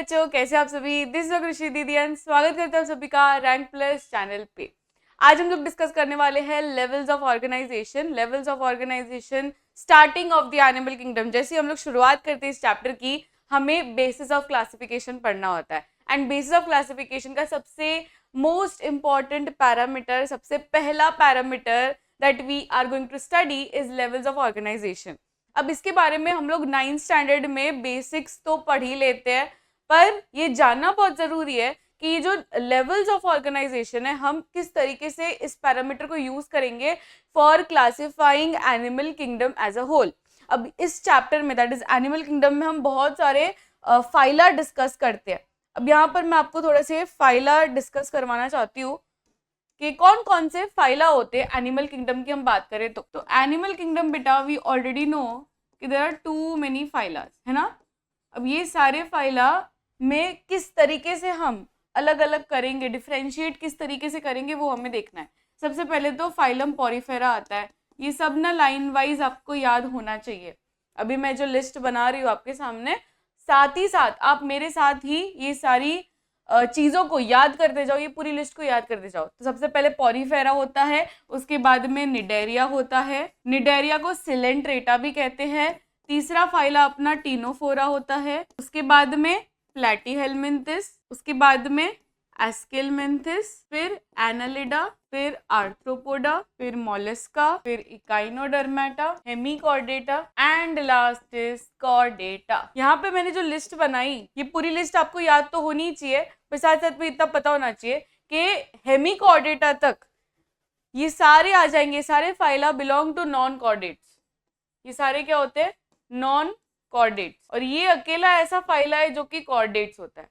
बच्चों, कैसे आप सभी। दिस इज कृषि दीदी एंड स्वागत करते हैं आप सभी का रैंक प्लस चैनल पे। आज हम लोग डिस्कस करने वाले हैं levels of organisation starting of the animal kingdom. जैसे हम लोग शुरुआत करते हैं इस चैप्टर की, हमें बेसिस ऑफ क्लासिफिकेशन पढ़ना होता है। एंड बेसिस ऑफ क्लासिफिकेशन का सबसे मोस्ट इंपॉर्टेंट पैरामीटर, सबसे पहला parameter that we are going to study is levels of organisation. अब इसके बारे में हम लोग 9th स्टैंडर्ड में बेसिक्स तो पढ़ ही लेते हैं, पर ये जानना बहुत जरूरी है कि ये जो लेवल्स ऑफ ऑर्गेनाइजेशन है, हम किस तरीके से इस पैरामीटर को यूज करेंगे for classifying animal kingdom as a whole. अब इस चैप्टर में, दैट इज एनिमल किंगडम में, हम बहुत सारे फाइला डिस्कस करते हैं। अब यहाँ पर मैं आपको थोड़े से फाइला डिस्कस करवाना चाहती हूँ कि कौन कौन से फाइला होते हैं एनिमल किंगडम की हम बात करें तो एनिमल किंगडम बेटा वी ऑलरेडी नो कि देयर आर टू मेनी फाइलास, है ना। अब ये सारे फाइला में किस तरीके से हम अलग अलग करेंगे, डिफरेंशिएट किस तरीके से करेंगे, वो हमें देखना है। सबसे पहले तो फाइलम पॉरीफेरा आता है। ये सब ना लाइन वाइज आपको याद होना चाहिए। अभी मैं जो लिस्ट बना रही हूँ आपके सामने, साथ ही साथ आप मेरे साथ ही ये सारी चीजों को याद करते जाओ, ये पूरी लिस्ट को याद करते जाओ। तो सबसे पहले पॉरीफेरा होता है, उसके बाद में निडेरिया होता है, निडेरिया को सिलेंट्रेटा भी कहते हैं। तीसरा फाइला अपना टीनोफोरा होता है, उसके बाद में प्लैटीहेलमिंथिस, उसके बाद में एस्केलमिंथिस, फिर एनालिडा, फिर आर्थ्रोपोडा, फिर मोलस्का, फिर Echinodermata, Hemichordata and last is Chordata. यहाँ पे मैंने जो लिस्ट बनाई, ये पूरी लिस्ट आपको याद तो होनी चाहिए, पर साथ साथ में इतना पता होना चाहिए कि हेमिकॉर्डेटा तक ये सारे आ जाएंगे। सारे phyla belong to non chordates. ये सारे क्या होते हैं? Non chordates. और ये अकेला ऐसा फाइला है जो कि कॉर्डेट्स होता है,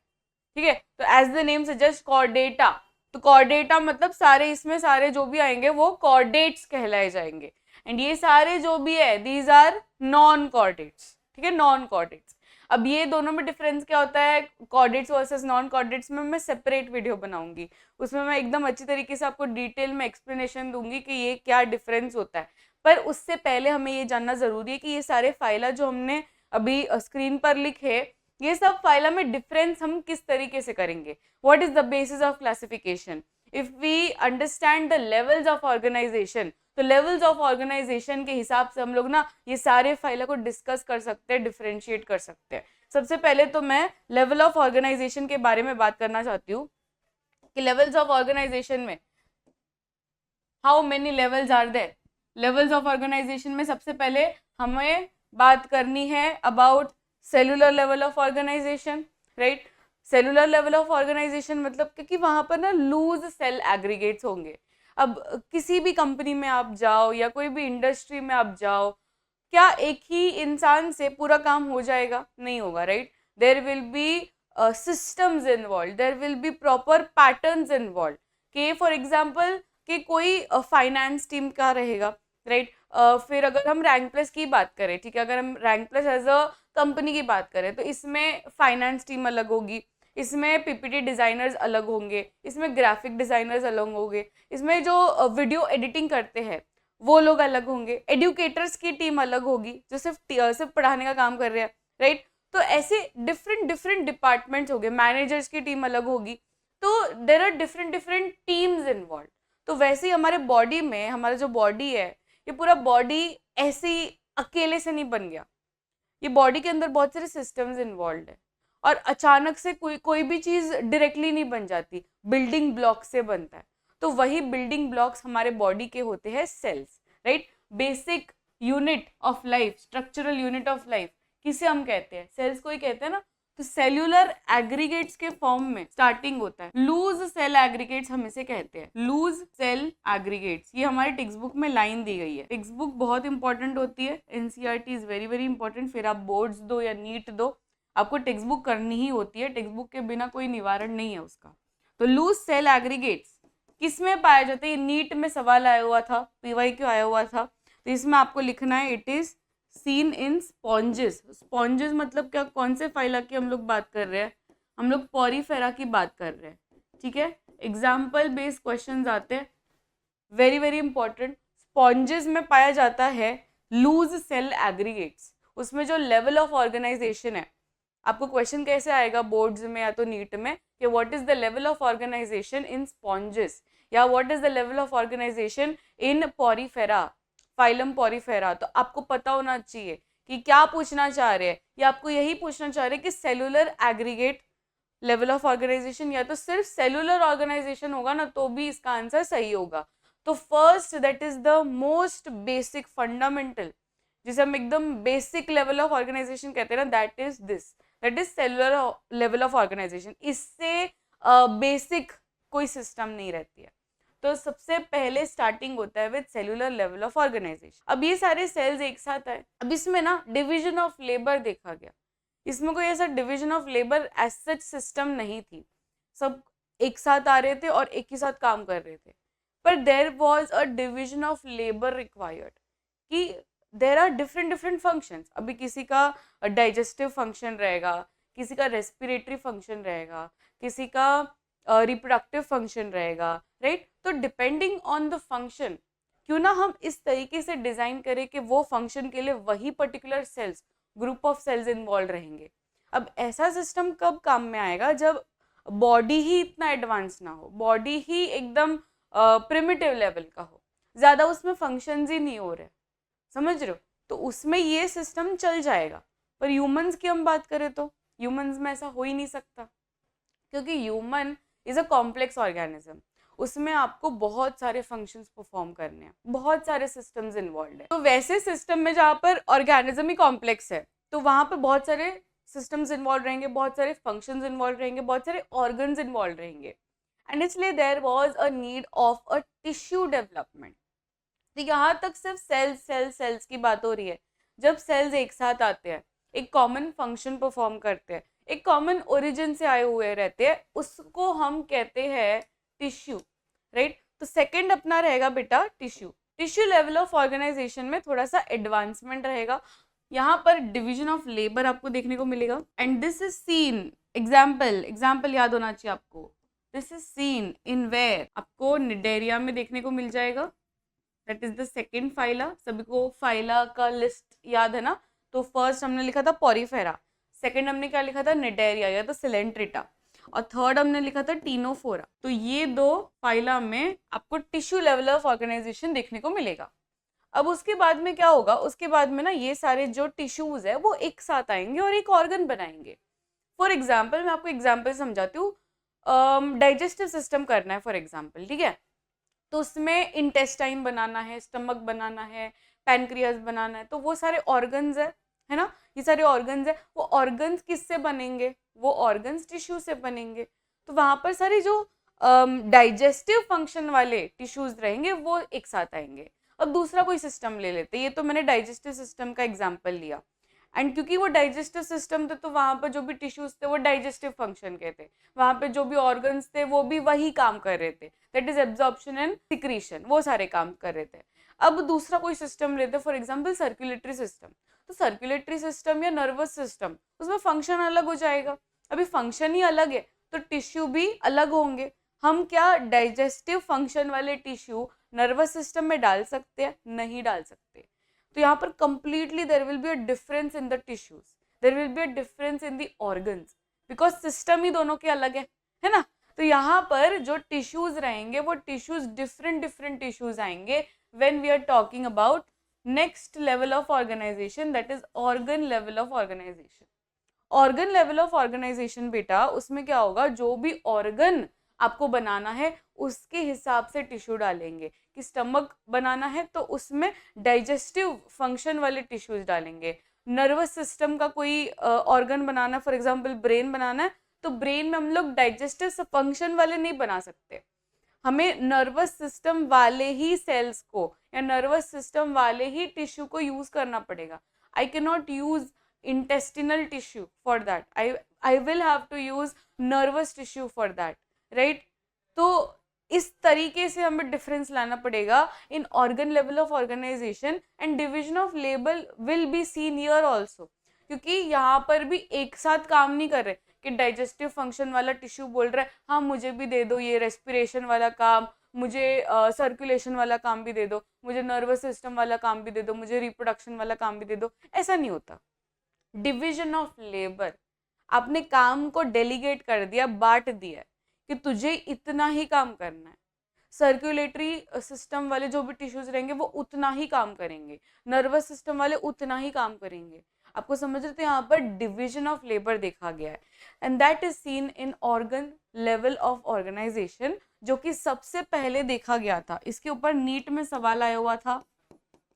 ठीक है। तो as the name suggest chordata, तो कॉर्डेटा मतलब सारे, इसमें सारे जो भी आएंगे वो कॉर्डेट्स कहलाए जाएंगे। एंड ये सारे जो भी है दीज आर नॉन कॉर्डेट्स, ठीक है, नॉन कॉर्डेट्स। अब ये दोनों में डिफरेंस क्या होता है, कॉर्डेट्स वर्सेस नॉन कॉर्डेट्स में मैं सेपरेट वीडियो बनाऊंगी, उसमें मैं एकदम अच्छी तरीके से आपको डिटेल में एक्सप्लेनेशन दूंगी कि ये क्या डिफरेंस होता है। पर उससे पहले हमें ये जानना जरूरी है कि ये सारे फाइला जो हमने अभी स्क्रीन पर लिखे, ये सब फाइला में डिफरेंस हम किस तरीके से करेंगे। What is the basis of classification? If we understand the levels of organisation, तो लेवल्स ऑफ ऑर्गेनाइजेशन के हिसाब से हम लोग ना ये सारे फाइला को डिस्कस कर सकते हैं, डिफरेंशिएट कर सकते हैं। सबसे पहले तो मैं लेवल ऑफ ऑर्गेनाइजेशन के बारे में बात करना चाहती हूँ कि लेवल्स ऑफ ऑर्गेनाइजेशन में how many levels are there. Levels of organisation में सबसे पहले हमें बात करनी है about cellular level of organisation, right. Cellular level of organisation मतलब क्योंकि वहां पर ना लूज सेल एग्रीगेट्स होंगे। अब किसी भी कंपनी में आप जाओ या कोई भी इंडस्ट्री में आप जाओ, क्या एक ही इंसान से पूरा काम हो जाएगा? नहीं होगा, right. There will be systems involve, there will be proper patterns involve. कि फॉर एग्जाम्पल कि कोई फाइनेंस टीम का रहेगा, राइट। फिर अगर हम रैंक प्लस की बात करें, ठीक है, अगर हम rank plus as a company की बात करें तो इसमें फाइनेंस टीम अलग होगी, इसमें पीपीटी डिजाइनर्स अलग होंगे, इसमें ग्राफिक डिजाइनर्स अलग होंगे, इसमें जो वीडियो एडिटिंग करते हैं वो लोग अलग होंगे, एडुकेटर्स की टीम अलग होगी जो सिर्फ पढ़ाने का काम कर रहे हैं, राइट। तो ऐसे डिफरेंट डिफरेंट डिपार्टमेंट्स हो गए, मैनेजर्स की टीम अलग होगी। तो there are different different teams involve. तो वैसे ही हमारे बॉडी में, हमारा जो बॉडी है, ये पूरा बॉडी ऐसे ही अकेले से नहीं बन गया। ये बॉडी के अंदर बहुत सारे सिस्टम्स इन्वॉल्व है और अचानक से कोई भी चीज डायरेक्टली नहीं बन जाती, बिल्डिंग ब्लॉक से बनता है। तो वही बिल्डिंग ब्लॉक्स हमारे बॉडी के होते हैं cells, right. Basic unit of life, structural unit of life किसे हम कहते हैं? सेल्स को ही कहते हैं ना। तो सेल्यूलर एग्रीगेट्स के फॉर्म में स्टार्टिंग होता है। लूज सेल एग्रीगेट्स हम इसे कहते हैं, लूज सेल एग्रीगेट्स। ये हमारे टेक्स्ट बुक में लाइन दी गई है। टेक्स्ट बुक बहुत इंपॉर्टेंट होती है, NCERT is very very important. फिर आप बोर्ड्स दो या नीट दो, आपको टेक्स्ट बुक करनी ही होती है। टेक्स्ट बुक के बिना कोई निवारण नहीं है उसका। तो लूज सेल एग्रीगेट्स किस में पाया जाता है? नीट में सवाल आया हुआ था, पीवाईक्यू आया हुआ था। तो इसमें आपको लिखना है it is seen in sponges. Sponges मतलब क्या? कौन से फाइला की हम लोग बात कर रहे हैं? हम लोग पॉरीफेरा की बात कर रहे हैं, ठीक है। एग्जाम्पल बेस्ड क्वेश्चंस आते हैं, वेरी वेरी इंपॉर्टेंट। स्पॉन्जेस में पाया जाता है लूज सेल एग्रीगेट्स। उसमें जो लेवल ऑफ ऑर्गेनाइजेशन है आपको क्वेश्चन कैसे आएगा बोर्ड्स में या तो नीट में कि what is the level of organisation in sponges या what is the level of organisation in porifera, phylum porifera. तो आपको पता होना चाहिए कि क्या पूछना चाह रहे हैं, या आपको यही पूछना चाह रहे हैं कि cellular aggregate level of organization, या तो सिर्फ सेलुलर ऑर्गेनाइजेशन होगा ना तो भी इसका आंसर सही होगा। तो first that is the most basic fundamental, जिसे हम एकदम बेसिक लेवल ऑफ ऑर्गेनाइजेशन कहते हैं ना, that is cellular level of organization. इससे बेसिक कोई सिस्टम नहीं रहती है। तो सबसे पहले स्टार्टिंग होता है with cellular level of organisation. अब ये सारे सेल्स एक साथ आए, अब इसमें ना डिवीजन ऑफ लेबर देखा गया। इसमें कोई ऐसा division of labour as such system नहीं थी, सब एक साथ आ रहे थे और एक ही साथ काम कर रहे थे। पर there was a division of labour required कि देर आर डिफरेंट फंक्शंस। अभी किसी का डाइजेस्टिव फंक्शन रहेगा, किसी का रेस्पिरेटरी फंक्शन रहेगा, किसी का रिप्रोडक्टिव फंक्शन रहेगा, राइट। तो डिपेंडिंग ऑन द फंक्शन क्यों ना हम इस तरीके से डिजाइन करें कि वो फंक्शन के लिए वही particular cells, group of cells involve रहेंगे। अब ऐसा सिस्टम कब काम में आएगा जब बॉडी ही इतना एडवांस ना हो, बॉडी ही एकदम प्रिमिटिव लेवल का हो, ज्यादा उसमें फंक्शंस ही नहीं हो रहे, समझ रहे हो। तो उसमें ये सिस्टम चल जाएगा। पर ह्यूमंस की हम बात करें तो ह्यूमंस में ऐसा हो ही नहीं सकता, क्योंकि human is a complex organism. उसमें आपको बहुत सारे फंक्शंस परफॉर्म करने हैं, बहुत सारे सिस्टम्स इन्वॉल्व है। तो वैसे सिस्टम में जहाँ पर ऑर्गेनिज्म ही कॉम्प्लेक्स है तो वहाँ पर बहुत सारे सिस्टम्स इन्वॉल्व रहेंगे, बहुत सारे फंक्शंस इन्वॉल्व रहेंगे, बहुत सारे ऑर्गन्स इन्वॉल्व रहेंगे। एंड इसलिए there was a need of a tissue development. तो यहाँ तक सिर्फ सेल्स की बात हो रही है। जब सेल्स एक साथ आते हैं, एक कॉमन फंक्शन परफॉर्म करते हैं, एक कॉमन ओरिजिन से आए हुए रहते हैं, उसको हम कहते हैं टिश्यू, राइट। तो सेकंड अपना रहेगा बेटा tissue. Tissue level of organisation में थोड़ा सा एडवांसमेंट रहेगा। यहाँ पर डिवीजन ऑफ लेबर आपको देखने को मिलेगा। And this is seen, example याद होना चाहिए आपको। This is seen in where, आपको निडेरिया में देखने को मिल जाएगा। That is the second phyla. सभी को फाइला का लिस्ट याद है ना। तो फर्स्ट हमने लिखा था पॉरीफेरा, सेकेंड हमने क्या लिखा था निडेरिया या तो सिलेंट्रिटा, और थर्ड हमने लिखा था टीनोफोरा। तो ये दो फाइला में आपको टिश्यू लेवल ऑफ ऑर्गेनाइजेशन देखने को मिलेगा। अब उसके बाद में क्या होगा, उसके बाद में ना ये सारे जो टिश्यूज है वो एक साथ आएंगे और एक ऑर्गन बनाएंगे। फॉर एग्जाम्पल मैं आपको एग्जाम्पल समझाती हूँ। डाइजेस्टिव सिस्टम करना है फॉर एग्जाम्पल, ठीक है। तो उसमें इंटेस्टाइन बनाना है, स्टमक बनाना है, पैनक्रियास बनाना है, तो वो सारे ऑर्गन्स है ना, ये सारे ऑर्गन्स है। वो ऑर्गन्स किससे बनेंगे, वो ऑर्गन्स टिश्यू से बनेंगे। तो वहां पर सारे जो डाइजेस्टिव फंक्शन वाले टिश्यूज रहेंगे वो एक साथ आएंगे। अब दूसरा कोई सिस्टम ले लेते, ये तो मैंने डाइजेस्टिव सिस्टम का एग्जाम्पल लिया। एंड क्योंकि वो डाइजेस्टिव सिस्टम थे तो वहां पर जो भी टिश्यूज थे वो डाइजेस्टिव फंक्शन के थे, वहां पे जो भी ऑर्गन्स थे वो भी वही काम कर रहे थे, that is absorption and secretion, वो सारे काम कर रहे थे। अब दूसरा कोई सिस्टम लेते, फॉर एग्जाम्पल सर्कुलेटरी सिस्टम। तो सर्कुलेटरी सिस्टम या नर्वस सिस्टम, उसमें फंक्शन अलग हो जाएगा। अभी फंक्शन ही अलग है तो टिश्यू भी अलग होंगे। हम क्या डाइजेस्टिव फंक्शन वाले टिश्यू नर्वस सिस्टम में डाल सकते हैं? नहीं डाल सकते। तो यहाँ पर completely there will be a difference in the tissues, there will be a difference in the organs, because system ही दोनों के अलग है ना। तो यहाँ पर जो टिश्यूज रहेंगे वो टिश्यूज डिफरेंट टिश्यूज आएंगे when we are talking about next level of organization, that is organ level of organization. Organ level of organization बेटा, उसमें क्या होगा, जो भी ऑर्गन आपको बनाना है उसके हिसाब से टिश्यू डालेंगे। कि स्टमक बनाना है तो उसमें डाइजेस्टिव फंक्शन वाले टिश्यूज डालेंगे। नर्वस सिस्टम का कोई ऑर्गन बनाना, फॉर एग्जांपल ब्रेन बनाना है, तो ब्रेन में हम लोग डाइजेस्टिव फंक्शन वाले नहीं बना सकते, हमें नर्वस सिस्टम वाले ही सेल्स को या नर्वस सिस्टम वाले ही टिश्यू को यूज करना पड़ेगा। I can not use intestinal tissue for that, I will have to use nervous tissue for that, right। तो इस तरीके से हमें डिफरेंस लाना पड़ेगा in organ level of organisation. And division of labour will be seen here also, क्योंकि यहाँ पर भी एक साथ काम नहीं कर रहे कि डाइजेस्टिव फंक्शन वाला टिश्यू बोल रहा है हाँ मुझे भी दे दो ये रेस्पिरेशन वाला काम, मुझे सर्कुलेशन वाला काम भी दे दो, मुझे नर्वस सिस्टम वाला काम भी दे दो, मुझे रिप्रोडक्शन वाला काम भी दे दो। ऐसा नहीं होता। डिवीजन ऑफ लेबर, आपने काम को डेलीगेट कर दिया, बांट दिया कि तुझे इतना ही काम करना है। सर्कुलेटरी सिस्टम वाले जो भी टिश्यूज रहेंगे वो उतना ही काम करेंगे, नर्वस सिस्टम वाले उतना ही काम करेंगे। आपको समझ रहे थे, यहाँ पर डिविजन ऑफ लेबर देखा गया है and that is seen in organ level of organization, जो कि सबसे पहले देखा गया था। इसके ऊपर नीट में सवाल आया हुआ था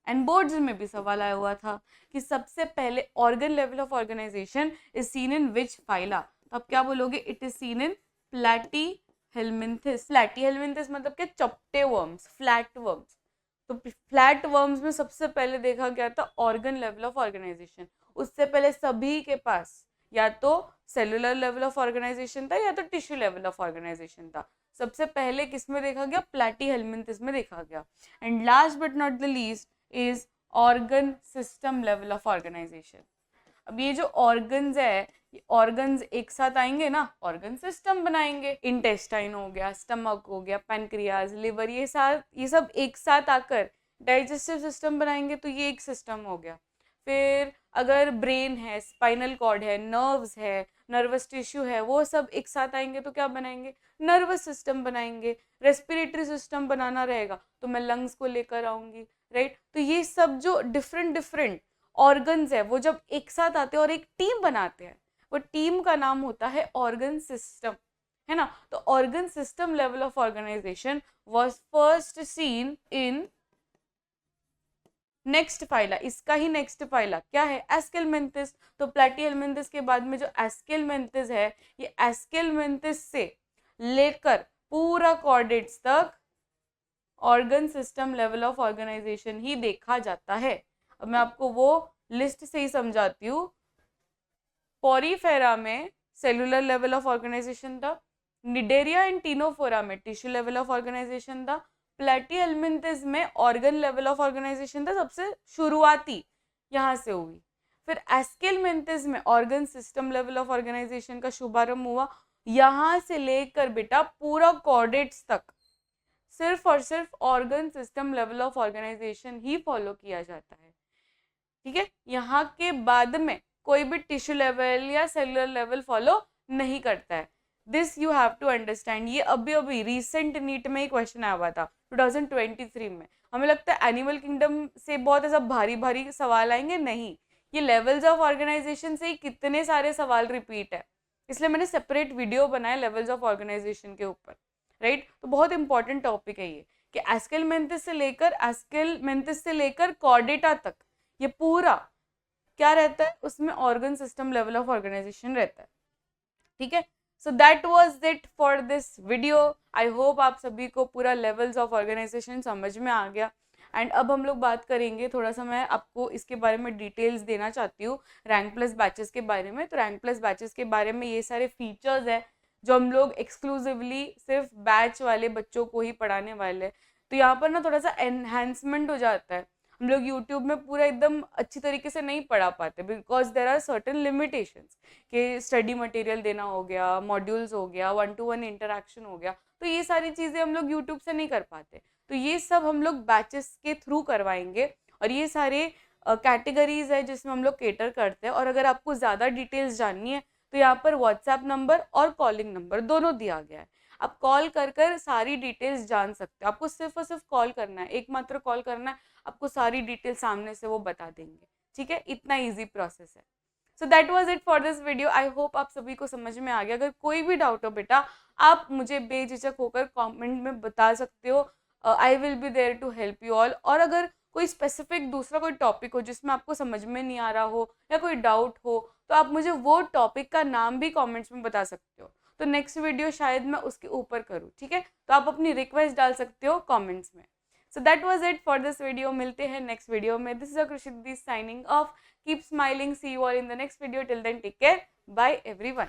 एंड बोर्ड्स में भी सवाल आया हुआ था कि सबसे पहले organ level of organisation is seen in which phyla. तो आप क्या बोलोगे? It is seen in platyhelminthes. Platyhelminthes मतलब क्या? चपटे वर्म्स, फ्लैट वर्म्स। तो फ्लैट वर्म्स में सबसे पहले देखा गया था ऑर्गन लेवल ऑफ ऑर्गेनाइजेशन। उससे पहले सभी के पास या तो सेलुलर लेवल ऑफ ऑर्गेनाइजेशन था या तो टिश्यू लेवल ऑफ ऑर्गेनाइजेशन था। सबसे पहले किस में देखा गया? प्लैटीहेल्मिन्थिस में देखा गया। And last but not the least is organ system level of organisation. अब ये जो ऑर्गन्स है, ये ऑर्गन्स एक साथ आएंगे ना, ऑर्गन सिस्टम बनाएंगे। इंटेस्टाइन हो गया, स्टमक हो गया, पैनक्रियाज, लिवर, ये सब एक साथ आकर डाइजेस्टिव सिस्टम बनाएंगे, तो ये एक सिस्टम हो गया। फिर अगर ब्रेन है, स्पाइनल कॉर्ड है, नर्व्स है, नर्वस टिश्यू है, वो सब एक साथ आएंगे तो क्या बनाएंगे? नर्वस सिस्टम बनाएंगे। रेस्पिरेटरी सिस्टम बनाना रहेगा तो मैं लंग्स को लेकर आऊंगी, राइट। तो ये सब जो डिफरेंट ऑर्गन्स है वो जब एक साथ आते हैं और एक टीम बनाते हैं, वो टीम का नाम होता है ऑर्गन सिस्टम, है ना। तो organ system level of organization was first seen in next phyla. इसका ही नेक्स्ट फाइला क्या है? एस्केलमेंथिस। तो प्लैटीहेल्मिन्थिस के बाद में जो एस्केलमेंथिस है, ये एस्केलमेंथिस से लेकर पूरा कॉर्डेट्स तक organ system level of organisation ही देखा जाता है। अब मैं आपको वो लिस्ट से ही समझाती हूँ। पोरीफेरा में सेलुलर लेवल ऑफ ऑर्गेनाइजेशन था, निडेरिया एंड टीनोफोरा में टिश्यू लेवल ऑफ ऑर्गेनाइजेशन था, प्लैटीहेल्मिन्थिस में ऑर्गन लेवल ऑफ ऑर्गेनाइजेशन था, सबसे शुरुआती यहाँ से हुई। फिर एस्केलमेंथिस में organ system level of organization का शुभारंभ हुआ। यहाँ से लेकर बेटा पूरा कॉर्डेट्स तक सिर्फ और सिर्फ organ system level of organisation ही फॉलो किया जाता है, ठीक है। यहाँ के बाद में कोई भी टिश्यू लेवल या सेलुलर लेवल फॉलो नहीं करता है। This you have to understand. ये अभी रिसेंट नीट में ही क्वेश्चन आया हुआ था 2023 में। हमें लगता है एनिमल किंगडम से बहुत ऐसा भारी सवाल आएंगे, नहीं, ये लेवल्स ऑफ ऑर्गेनाइजेशन से ही कितने सारे सवाल रिपीट है, इसलिए मैंने सेपरेट वीडियो बनाया लेवल्स ऑफ ऑर्गेनाइजेशन के ऊपर, राइट। तो बहुत इंपॉर्टेंट टॉपिक है ये कि एस्केलमेंथिस से लेकर कॉर्डेटा तक ये पूरा क्या रहता है, उसमें organ system level of organization रहता है, ठीक है। So that was it for this video. I hope आप सभी को पूरा लेवल्स ऑफ ऑर्गेनाइजेशन समझ में आ गया। एंड अब हम लोग बात करेंगे, थोड़ा सा मैं आपको इसके बारे में डिटेल्स देना चाहती हूँ रैंक प्लस बैचेस के बारे में। तो रैंक प्लस बैचेस के बारे में ये सारे फीचर्स है जो हम लोग एक्सक्लूसिवली सिर्फ बैच वाले बच्चों को ही पढ़ाने वाले हैं। तो यहाँ पर ना थोड़ा सा एनहांसमेंट हो जाता है, हम लोग यूट्यूब में पूरा एकदम अच्छी तरीके से नहीं पढ़ा पाते because there are certain limitations कि स्टडी मटेरियल देना हो गया, मॉड्यूल्स हो गया, 1-to-1 इंटरेक्शन हो गया, तो ये सारी चीज़ें हम लोग यूट्यूब से नहीं कर पाते। तो ये सब हम लोग बैचेस के थ्रू करवाएंगे और ये सारे कैटेगरीज है जिसमें हम लोग केटर करते हैं। और अगर आपको ज़्यादा डिटेल्स जाननी है तो यहाँ पर व्हाट्सएप नंबर और कॉलिंग नंबर दोनों दिया गया है, आप कॉल कर सारी डिटेल्स जान सकते हो। आपको सिर्फ और सिर्फ कॉल करना है, एकमात्र कॉल करना है, आपको सारी डिटेल सामने से वो बता देंगे, ठीक है। इतना इजी प्रोसेस है। So that was it for this video. I hope आप सभी को समझ में आ गया। अगर कोई भी डाउट हो बेटा, आप मुझे बेझिझक होकर कमेंट में बता सकते हो। I will be there to help you all. और अगर कोई स्पेसिफिक दूसरा कोई टॉपिक हो जिसमें आपको समझ में नहीं आ रहा हो या कोई डाउट हो, तो आप मुझे वो टॉपिक का नाम भी कमेंट्स में बता सकते हो। तो नेक्स्ट वीडियो शायद मैं उसके ऊपर करूँ, ठीक है। तो आप अपनी रिक्वेस्ट डाल सकते हो कमेंट्स में। So that was it for this video. मिलते हैं नेक्स्ट वीडियो में। This is Akrishit signing off. Keep smiling, see you all in the next video. Till then take care, bye everyone.